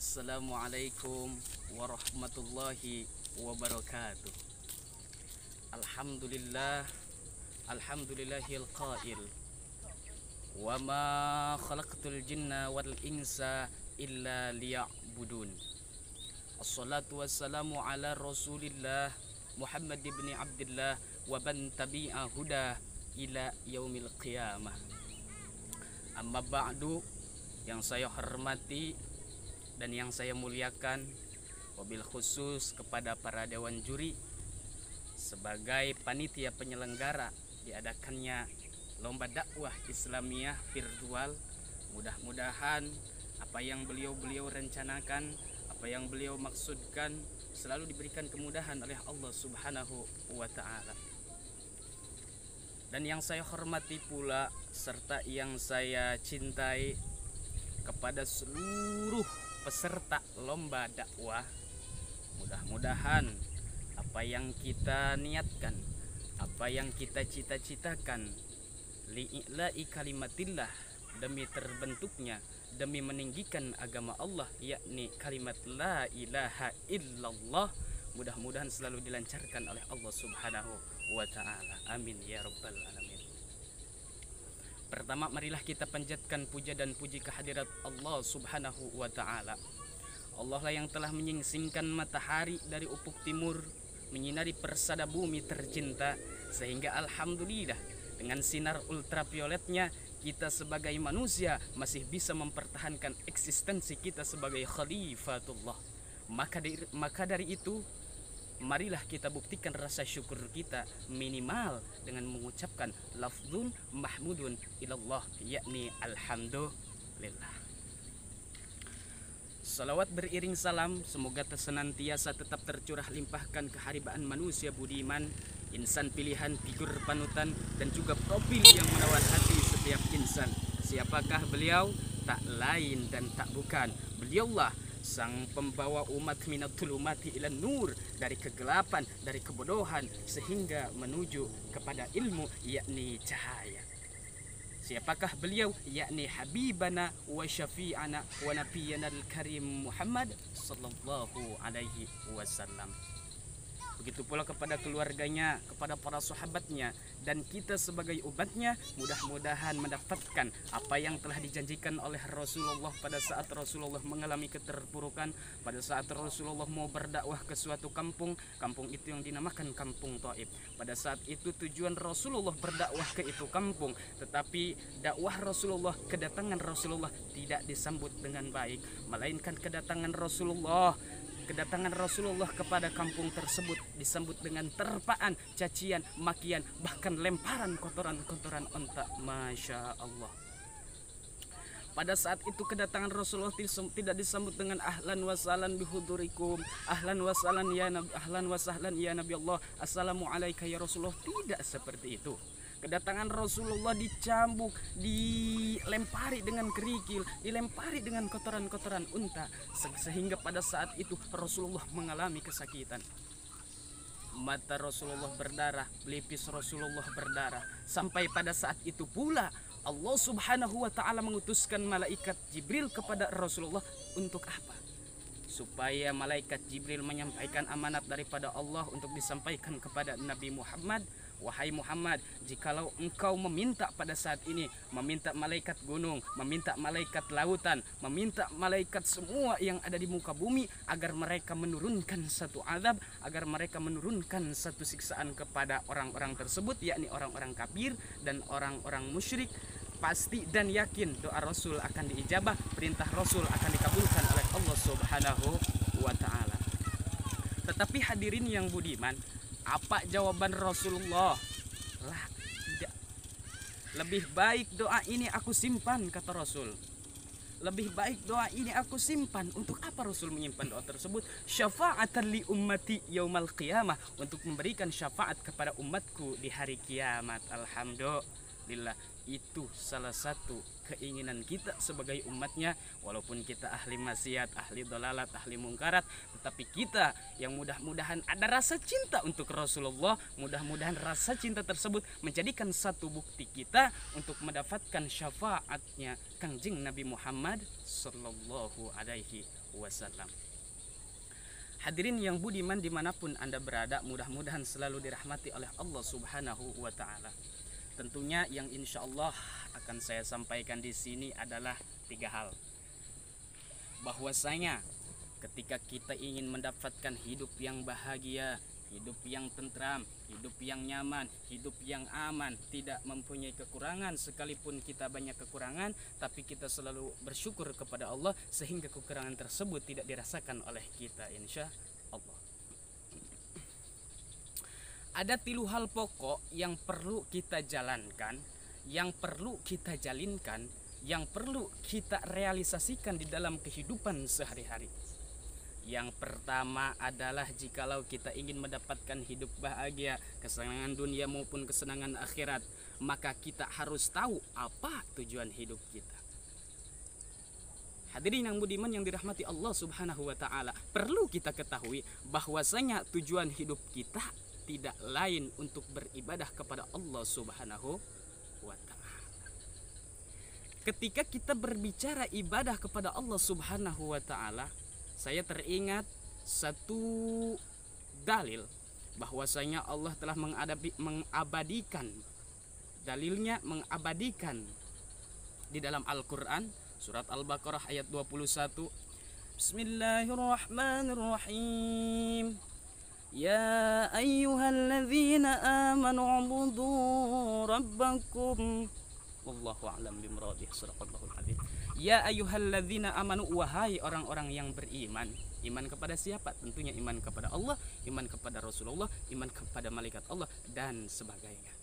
Assalamualaikum warahmatullahi wabarakatuh. Alhamdulillah, alhamdulillahil qail. Wa ma khalaqtul jinna wal insa illa liya'budun. Assalatu wassalamu ala Rasulillah Muhammad ibn Abdullah wa man tabi'a huda ila yaumil qiyamah. Amma ba'du, yang saya hormati dan yang saya muliakan, wabil khusus kepada para dewan juri sebagai panitia penyelenggara diadakannya lomba dakwah Islamiyah virtual. Mudah-mudahan apa yang beliau rencanakan, apa yang beliau maksudkan selalu diberikan kemudahan oleh Allah Subhanahu wa ta'ala. Dan yang saya hormati pula serta yang saya cintai kepada seluruh peserta lomba dakwah, mudah-mudahan apa yang kita niatkan, apa yang kita cita-citakan, li'ila'i kalimatillah, demi terbentuknya, demi meninggikan agama Allah, yakni kalimat la ilaha illallah, mudah-mudahan selalu dilancarkan oleh Allah Subhanahu wa ta'ala. Amin ya rabbal alamin. Pertama, marilah kita panjatkan puja dan puji kehadirat Allah Subhanahu wa ta'ala. Allah lah yang telah menyingsingkan matahari dari ufuk timur, menyinari persada bumi tercinta, sehingga alhamdulillah dengan sinar ultravioletnya kita sebagai manusia masih bisa mempertahankan eksistensi kita sebagai khalifatullah. Maka dari itu, marilah kita buktikan rasa syukur kita minimal dengan mengucapkan lafzun mahmudun ilallah, yakni alhamdulillah. Salawat beriring salam semoga senantiasa tetap tercurah limpahkan keharibaan manusia budiman, insan pilihan, figur panutan, dan juga profil yang menawan hati setiap insan. Siapakah beliau? Tak lain dan tak bukan, beliaulah sang pembawa umat minatul umati ilan nur, dari kegelapan, dari kebodohan sehingga menuju kepada ilmu, yakni cahaya. Siapakah beliau? Yakni habibana wa syafi'ana wa nabiyana al-karim Muhammad sallallahu alaihi wasallam. Begitu pula kepada keluarganya, kepada para sahabatnya, dan kita sebagai umatnya, mudah-mudahan mendapatkan apa yang telah dijanjikan oleh Rasulullah pada saat Rasulullah mengalami keterpurukan, pada saat Rasulullah mau berdakwah ke suatu kampung itu yang dinamakan kampung Taif. Pada saat itu tujuan Rasulullah berdakwah ke itu kampung, tetapi dakwah Rasulullah, kedatangan Rasulullah tidak disambut dengan baik, melainkan kedatangan Rasulullah kepada kampung tersebut disambut dengan terpaan, cacian, makian, bahkan lemparan kotoran-kotoran onta. Masya Allah. Pada saat itu kedatangan Rasulullah tidak disambut dengan ahlan wa sahlan bihudurikum, ahlan wa sahlan ya nabi, ahlan wa sahlan ya nabi Allah, assalamu alaika ya Rasulullah. Tidak seperti itu. Kedatangan Rasulullah dicambuk, dilempari dengan kerikil, dilempari dengan kotoran-kotoran unta, sehingga pada saat itu Rasulullah mengalami kesakitan. Mata Rasulullah berdarah, pelipis Rasulullah berdarah. Sampai pada saat itu pula Allah Subhanahu wa ta'ala mengutuskan malaikat Jibril kepada Rasulullah. Untuk apa? Supaya malaikat Jibril menyampaikan amanat daripada Allah untuk disampaikan kepada Nabi Muhammad. Wahai Muhammad, jikalau engkau meminta pada saat ini, meminta malaikat gunung, meminta malaikat lautan, meminta malaikat semua yang ada di muka bumi agar mereka menurunkan satu azab, agar mereka menurunkan satu siksaan kepada orang-orang tersebut, yakni orang-orang kafir dan orang-orang musyrik, pasti dan yakin doa Rasul akan diijabah, perintah Rasul akan dikabulkan oleh Allah Subhanahu wa ta'ala. Tetapi hadirin yang budiman, apa jawaban Rasulullah? Lah, tidak. Lebih baik doa ini aku simpan, kata Rasul. Lebih baik doa ini aku simpan. Untuk apa Rasul menyimpan doa tersebut? Syafa'atan li ummati yaumal qiyamah, untuk memberikan syafaat kepada umatku di hari kiamat. Alhamdulillah. lillah. Itu salah satu keinginan kita sebagai umatnya, walaupun kita ahli maksiat, ahli dolalat, ahli mungkarat, tetapi kita yang mudah-mudahan ada rasa cinta untuk Rasulullah, mudah-mudahan rasa cinta tersebut menjadikan satu bukti kita untuk mendapatkan syafaatnya Kangjeng Nabi Muhammad sallallahu alaihi wasallam. Hadirin yang budiman dimanapun Anda berada, mudah-mudahan selalu dirahmati oleh Allah subhanahu wa ta'ala. Tentunya yang insya Allah akan saya sampaikan di sini adalah 3 hal. Bahwasanya ketika kita ingin mendapatkan hidup yang bahagia, hidup yang tentram, hidup yang nyaman, hidup yang aman, tidak mempunyai kekurangan, sekalipun kita banyak kekurangan, tapi kita selalu bersyukur kepada Allah sehingga kekurangan tersebut tidak dirasakan oleh kita insya Allah. Ada 3 hal pokok yang perlu kita jalankan, yang perlu kita jalinkan, yang perlu kita realisasikan di dalam kehidupan sehari-hari. Yang pertama adalah jikalau kita ingin mendapatkan hidup bahagia, kesenangan dunia maupun kesenangan akhirat, maka kita harus tahu apa tujuan hidup kita. Hadirin yang budiman yang dirahmati Allah subhanahu wa ta'ala, perlu kita ketahui bahwasanya tujuan hidup kita tidak lain untuk beribadah kepada Allah subhanahu wa ta'ala. Ketika kita berbicara ibadah kepada Allah subhanahu wa ta'ala, saya teringat satu dalil bahwasanya Allah telah mengabadikan, dalilnya mengabadikan di dalam Al-Quran surat Al-Baqarah ayat 21. Bismillahirrahmanirrahim. Ya ayyuhalladzina amanu ubudu rabbakum. Wallahu a'lam bimradih. Shadaqallahul adzim. Ya ayyuhalladzina amanu, wahai orang-orang yang beriman. Iman kepada siapa? Tentunya iman kepada Allah, iman kepada Rasulullah, iman kepada malaikat Allah dan sebagainya.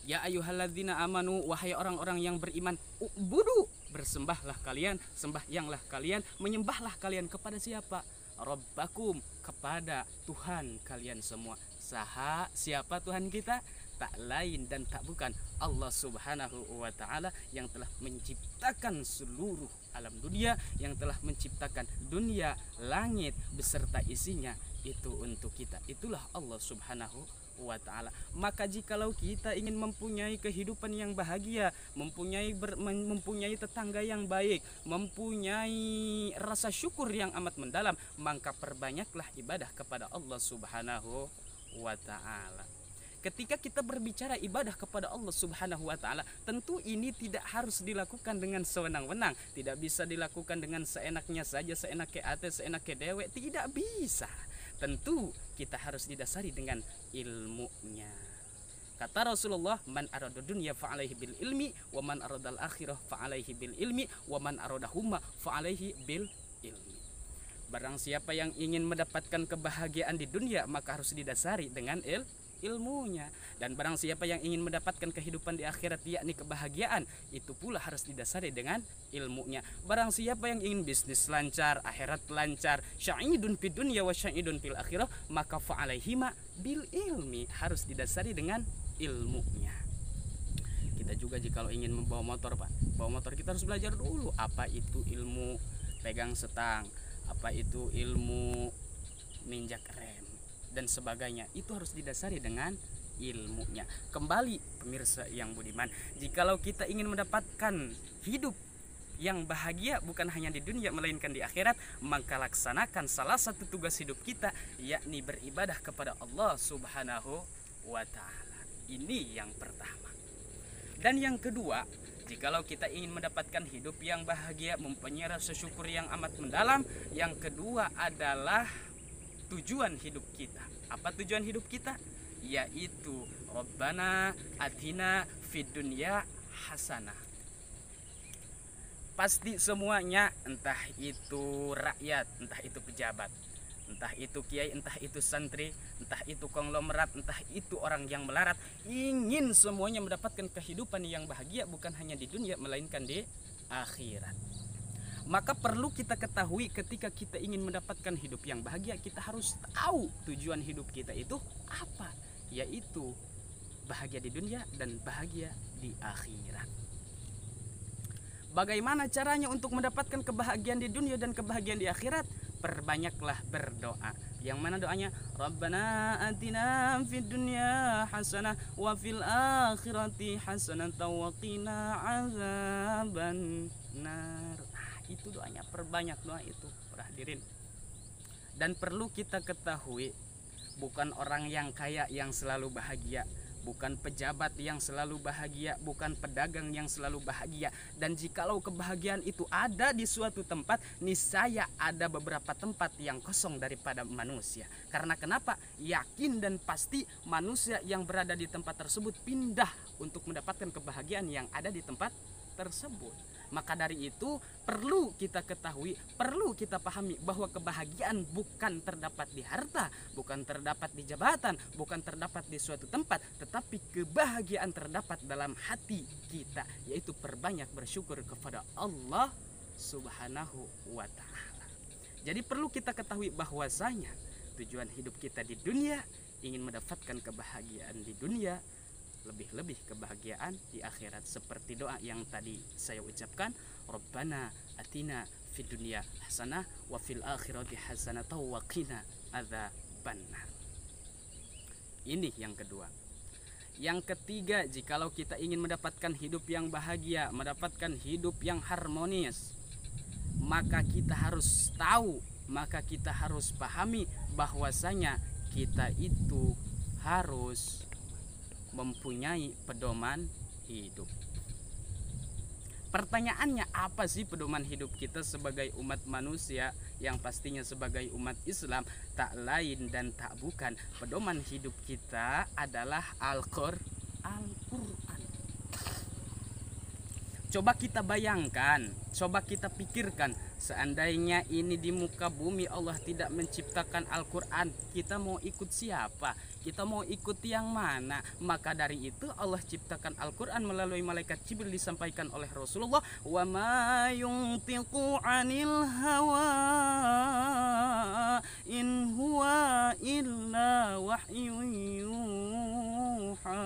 Ya ayyuhalladzina amanu, wahai orang-orang yang beriman, ubudu, bersembahlah kalian, sembahyanglah kalian, menyembahlah kalian kepada siapa? Rabbakum, kepada Tuhan kalian semua. Siapa Tuhan kita? Tak lain dan tak bukan Allah subhanahu wa ta'ala yang telah menciptakan seluruh alam dunia, yang telah menciptakan dunia, langit beserta isinya. Itu untuk kita, itulah Allah subhanahu wa ta'ala. Maka jikalau kita ingin mempunyai kehidupan yang bahagia, mempunyai tetangga yang baik, mempunyai rasa syukur yang amat mendalam, maka perbanyaklah ibadah kepada Allah subhanahu wa ta'ala. Ketika kita berbicara ibadah kepada Allah subhanahu wa ta'ala, tentu ini tidak harus dilakukan dengan sewenang-wenang, tidak bisa dilakukan dengan seenaknya saja, seenaknya ate, seenaknya dewek, tidak bisa. Tentu kita harus didasari dengan ilmunya. Kata Rasulullah, man arada dunya fa'alaihi bil ilmi, wa man aradal akhirah fa'alaihi bil ilmi, wa man aradahuma fa'alaihi bil ilmi. Barang siapa yang ingin mendapatkan kebahagiaan di dunia, maka harus didasari dengan ilmunya. Dan barang siapa yang ingin mendapatkan kehidupan di akhirat, yakni kebahagiaan, itu pula harus didasari dengan ilmunya. Barang siapa yang ingin bisnis lancar, akhirat lancar, sya'idun fid dunya wa sya'idun fil akhirah, maka fa'alaihima bil ilmi, harus didasari dengan ilmunya. Kita juga jikalau ingin membawa motor, Pak, bawa motor kita harus belajar dulu apa itu ilmu pegang setang, apa itu ilmu ninjak rem dan sebagainya. Itu harus didasari dengan ilmunya. Kembali pemirsa yang budiman, jikalau kita ingin mendapatkan hidup yang bahagia bukan hanya di dunia melainkan di akhirat, maka laksanakan salah satu tugas hidup kita, yakni beribadah kepada Allah subhanahu wa ta'ala. Ini yang pertama. Dan yang kedua, jikalau kita ingin mendapatkan hidup yang bahagia, mempunyai rasa syukur yang amat mendalam, yang kedua adalah tujuan hidup kita. Apa tujuan hidup kita? Yaitu Rabbana atina fid dunya hasanah. Pasti semuanya, entah itu rakyat, entah itu pejabat, entah itu kiai, entah itu santri, entah itu konglomerat, entah itu orang yang melarat, ingin semuanya mendapatkan kehidupan yang bahagia bukan hanya di dunia melainkan di akhirat. Maka perlu kita ketahui, ketika kita ingin mendapatkan hidup yang bahagia, kita harus tahu tujuan hidup kita itu apa, yaitu bahagia di dunia dan bahagia di akhirat. Bagaimana caranya untuk mendapatkan kebahagiaan di dunia dan kebahagiaan di akhirat? Perbanyaklah berdoa. Yang mana doanya? Rabbana atina fid dunya hasanah wa fil akhirati hasanah wa qina azaban nar. Itu doanya, perbanyak doa itu, hadirin. Dan perlu kita ketahui, bukan orang yang kaya yang selalu bahagia, bukan pejabat yang selalu bahagia, bukan pedagang yang selalu bahagia. Dan jikalau kebahagiaan itu ada di suatu tempat, niscaya ada beberapa tempat yang kosong daripada manusia. Karena kenapa? Yakin dan pasti manusia yang berada di tempat tersebut pindah untuk mendapatkan kebahagiaan yang ada di tempat tersebut. Maka dari itu perlu kita ketahui, perlu kita pahami bahwa kebahagiaan bukan terdapat di harta, bukan terdapat di jabatan, bukan terdapat di suatu tempat, tetapi kebahagiaan terdapat dalam hati kita, yaitu perbanyak bersyukur kepada Allah Subhanahu wa ta'ala. Jadi perlu kita ketahui bahwasanya tujuan hidup kita di dunia ingin mendapatkan kebahagiaan di dunia, lebih-lebih kebahagiaan di akhirat, seperti doa yang tadi saya ucapkan, Rabbana atina fid dunya hasanah wa fil akhirati hasanah wa qina adzabannar. Ini yang kedua. Yang ketiga, jikalau kita ingin mendapatkan hidup yang bahagia, mendapatkan hidup yang harmonis, maka kita harus tahu, maka kita harus pahami bahwasanya kita itu harus mempunyai pedoman hidup. Pertanyaannya, apa sih pedoman hidup kita sebagai umat manusia? Yang pastinya sebagai umat Islam, tak lain dan tak bukan, pedoman hidup kita adalah Al-Qur'an. Coba kita bayangkan, coba kita pikirkan, seandainya ini di muka bumi Allah tidak menciptakan Al-Quran, kita mau ikut siapa? Kita mau ikut yang mana? Maka dari itu Allah ciptakan Al-Quran melalui malaikat Jibril, disampaikan oleh Rasulullah, wa ma yuntiqu anil hawa in huwa illa wahyun yuha.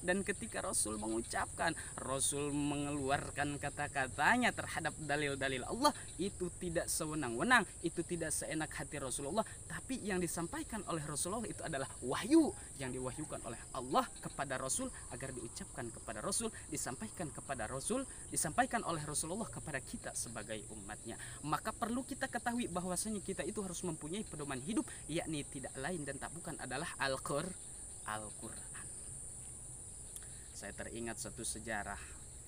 Dan ketika Rasul mengucapkan, Rasul mengeluarkan kata-katanya terhadap dalil-dalil Allah, itu tidak sewenang-wenang, itu tidak seenak hati Rasulullah, tapi yang disampaikan oleh Rasulullah itu adalah wahyu yang diwahyukan oleh Allah kepada Rasul agar diucapkan kepada Rasul, disampaikan kepada Rasul, disampaikan oleh Rasulullah kepada kita sebagai umatnya. Maka perlu kita ketahui bahwasanya kita itu harus mempunyai pedoman hidup, yakni tidak lain dan tak bukan adalah Al-Quran. Saya teringat satu sejarah.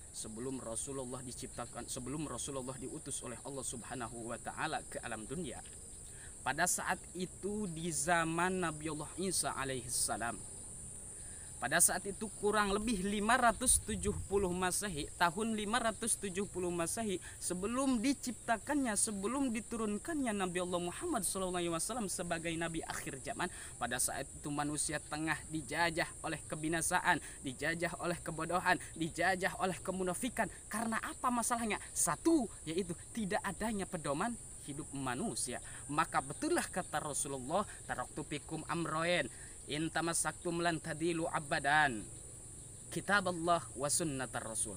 Sebelum Rasulullah diciptakan, sebelum Rasulullah diutus oleh Allah Subhanahu wa ta'ala ke alam dunia, pada saat itu di zaman Nabiullah Isa alaihissalam, pada saat itu kurang lebih 570 Masehi, tahun 570 Masehi, sebelum diciptakannya, sebelum diturunkannya Nabi Allah Muhammad SAW sebagai Nabi akhir zaman, pada saat itu manusia tengah dijajah oleh kebinasaan, dijajah oleh kebodohan, dijajah oleh kemunafikan. Karena apa masalahnya? Satu, yaitu tidak adanya pedoman hidup manusia. Maka betullah kata Rasulullah, taraktu fikum amroen in tamassaktum lan tadilu abadan, kitab Allah wa sunnatar Rasul.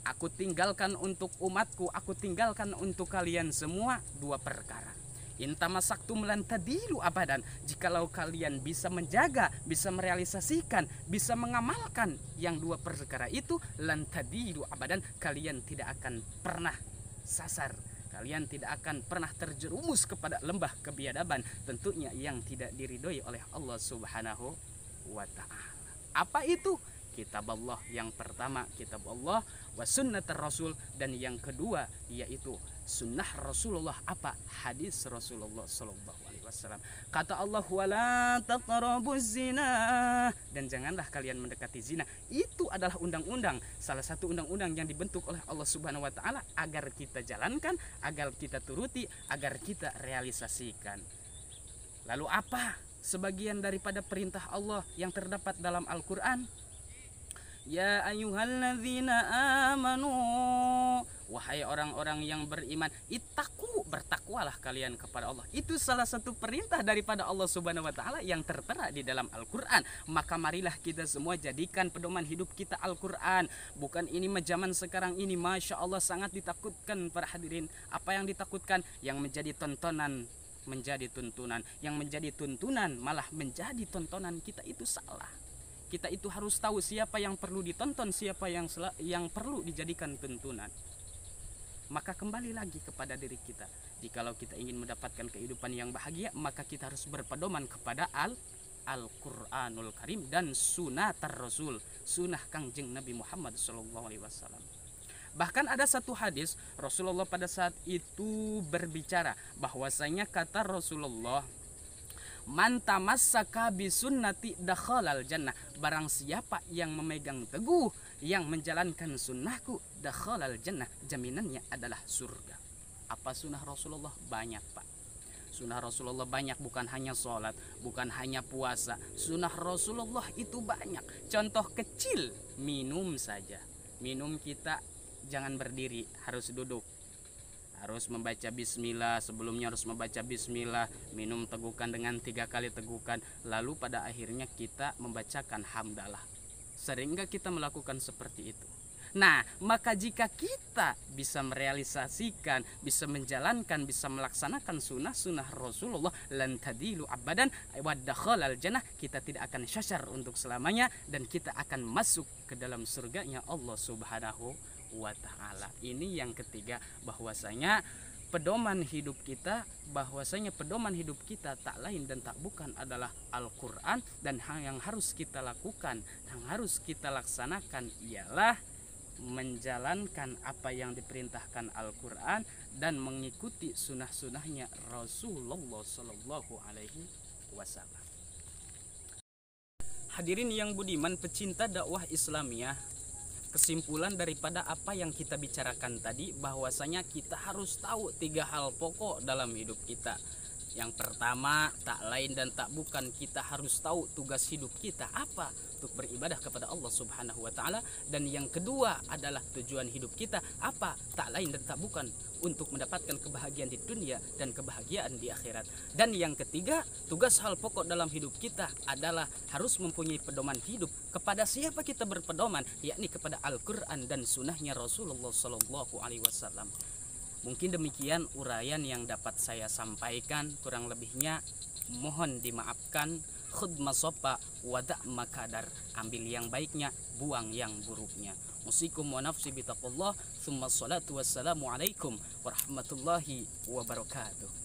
Aku tinggalkan untuk umatku, aku tinggalkan untuk kalian semua dua perkara. In tamassaktum lan tadilu abadan, jikalau kalian bisa menjaga, bisa merealisasikan, bisa mengamalkan yang dua perkara itu, lan tadilu abadan, kalian tidak akan pernah sasar, kalian tidak akan pernah terjerumus kepada lembah kebiadaban, tentunya yang tidak diridhoi oleh Allah Subhanahu wa ta'ala. Apa itu? Kitab Allah yang pertama, kitab Allah wa sunnatar Rasul, dan yang kedua yaitu sunnah Rasulullah. Apa? Hadis Rasulullah sallallahu alaihi wasallam. Kata Allah, wala taqrabuz zina, dan janganlah kalian mendekati zina. Itu adalah undang-undang, salah satu undang-undang yang dibentuk oleh Allah Subhanahu wa taala agar kita jalankan, agar kita turuti, agar kita realisasikan. Lalu apa sebagian daripada perintah Allah yang terdapat dalam Al-Qur'an? Ya ayyuhalladzina amanu, wahai orang-orang yang beriman, ittaqu, bertakwalah kalian kepada Allah. Itu salah satu perintah daripada Allah Subhanahu wa taala yang tertera di dalam Al-Qur'an. Maka marilah kita semua jadikan pedoman hidup kita Al-Qur'an. Bukan ini zaman sekarang ini, Masya Allah, sangat ditakutkan para hadirin. Apa yang ditakutkan? Yang menjadi tontonan menjadi tuntunan, yang menjadi tuntunan malah menjadi tontonan. Kita itu salah. Kita itu harus tahu siapa yang perlu ditonton, siapa yang perlu dijadikan tuntunan. Maka kembali lagi kepada diri kita. Jikalau kita ingin mendapatkan kehidupan yang bahagia, maka kita harus berpedoman kepada Al-Qur'anul Karim dan sunnah Rasul, sunnah Kangjeng Nabi Muhammad SAW. Bahkan ada satu hadis Rasulullah pada saat itu berbicara bahwasanya kata Rasulullah, man tamassaka bisunnati dakhalal jannah, barang siapa yang memegang teguh, yang menjalankan sunnahku, dakhalal jannah, jaminannya adalah surga. Apa sunnah Rasulullah? Banyak, Pak. Sunnah Rasulullah banyak, bukan hanya sholat, bukan hanya puasa. Sunnah Rasulullah itu banyak. Contoh kecil, minum saja. Minum kita jangan berdiri, harus duduk. Harus membaca bismillah, sebelumnya harus membaca bismillah, minum tegukan dengan 3 kali tegukan, lalu pada akhirnya kita membacakan hamdalah. Sering gak kita melakukan seperti itu? Nah, maka jika kita bisa merealisasikan, bisa menjalankan, bisa melaksanakan sunnah-sunnah Rasulullah, lan tadilu abadan wa dakhalal jannah, kita tidak akan syasyar untuk selamanya dan kita akan masuk ke dalam surganya Allah Subhanahu wa ta'ala. Ini yang ketiga, bahwasanya pedoman hidup kita tak lain dan tak bukan adalah Al-Qur'an, dan yang harus kita lakukan, yang harus kita laksanakan ialah menjalankan apa yang diperintahkan Al-Qur'an dan mengikuti sunnah-sunnahnya Rasulullah Sallallahu Alaihi Wasallam. Hadirin yang budiman, pecinta dakwah Islamiyah, kesimpulan daripada apa yang kita bicarakan tadi, bahwasanya kita harus tahu 3 hal pokok dalam hidup kita. Yang pertama, tak lain dan tak bukan, kita harus tahu tugas hidup kita apa, untuk beribadah kepada Allah Subhanahu wa ta'ala. Dan yang kedua adalah tujuan hidup kita apa, tak lain dan tak bukan, untuk mendapatkan kebahagiaan di dunia dan kebahagiaan di akhirat. Dan yang ketiga, tugas hal pokok dalam hidup kita adalah harus mempunyai pedoman hidup. Kepada siapa kita berpedoman? Yakni kepada Al-Quran dan sunnahnya Rasulullah Sallallahu Alaihi Wasallam. Mungkin demikian uraian yang dapat saya sampaikan, kurang lebihnya mohon dimaafkan. Khudma sopa wada' makadar, ambil yang baiknya, buang yang buruknya. Musikum wa nafsi bitaqullah, thumma salatu wassalamu alaikum warahmatullahi wabarakatuh.